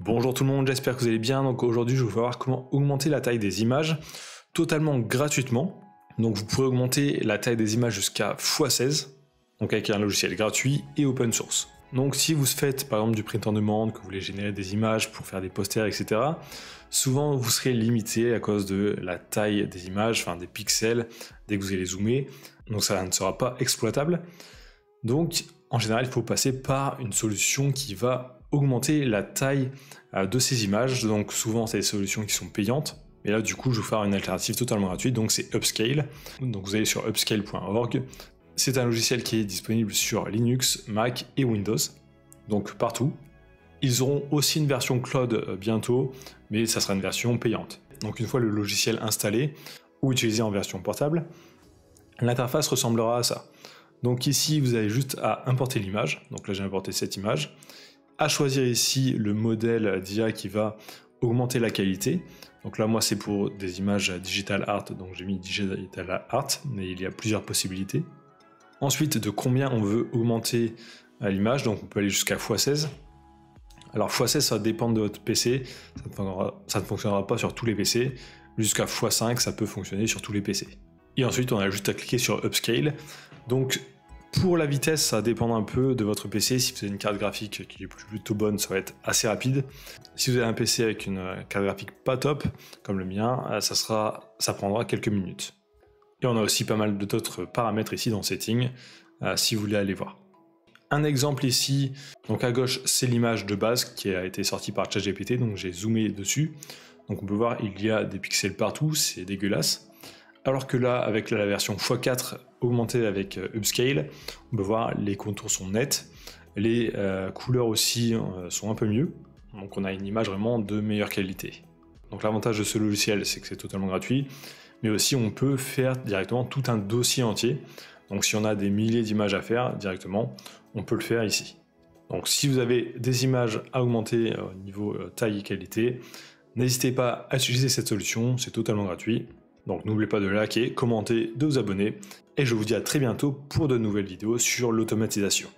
Bonjour tout le monde, j'espère que vous allez bien. Donc aujourd'hui, je vais vous voir comment augmenter la taille des images totalement gratuitement. Donc vous pourrez augmenter la taille des images jusqu'à x16, donc avec un logiciel gratuit et open source. Donc si vous faites par exemple du print on demand, que vous voulez générer des images pour faire des posters, etc., souvent vous serez limité à cause de la taille des images, enfin des pixels, dès que vous allez zoomer. Donc ça ne sera pas exploitable. Donc en général, il faut passer par une solution qui va augmenter la taille de ces images. Donc souvent c'est des solutions qui sont payantes, mais là du coup je vais vous faire une alternative totalement gratuite, donc c'est Upscale. Donc vous allez sur upscale.org. C'est un logiciel qui est disponible sur Linux, Mac et Windows, donc partout. Ils auront aussi une version cloud bientôt, mais ça sera une version payante. Donc une fois le logiciel installé ou utilisé en version portable, l'interface ressemblera à ça. Donc ici vous avez juste à importer l'image, donc là j'ai importé cette image, à choisir ici le modèle d'IA qui va augmenter la qualité. Donc là moi c'est pour des images digital art, donc j'ai mis digital art, mais il y a plusieurs possibilités. Ensuite de combien on veut augmenter l'image, donc on peut aller jusqu'à x16. Alors x16 ça dépend de votre PC, ça ne fonctionnera pas sur tous les PC, jusqu'à x5 ça peut fonctionner sur tous les PC. Et ensuite on a juste à cliquer sur Upscale. Donc pour la vitesse, ça dépend un peu de votre PC. Si vous avez une carte graphique qui est plutôt bonne, ça va être assez rapide. Si vous avez un PC avec une carte graphique pas top, comme le mien, ça prendra quelques minutes. Et on a aussi pas mal d'autres paramètres ici dans Settings, si vous voulez aller voir. Un exemple ici, donc à gauche, c'est l'image de base qui a été sortie par ChatGPT, donc j'ai zoomé dessus. Donc on peut voir, il y a des pixels partout, c'est dégueulasse. Alors que là, avec la version x4 augmentée avec Upscale, on peut voir les contours sont nets, les couleurs aussi sont un peu mieux, donc on a une image vraiment de meilleure qualité. Donc l'avantage de ce logiciel, c'est que c'est totalement gratuit, mais aussi on peut faire directement tout un dossier entier. Donc si on a des milliers d'images à faire directement, on peut le faire ici. Donc si vous avez des images à augmenter au niveau taille et qualité, n'hésitez pas à utiliser cette solution, c'est totalement gratuit. Donc n'oubliez pas de liker, commenter, de vous abonner, et je vous dis à très bientôt pour de nouvelles vidéos sur l'automatisation.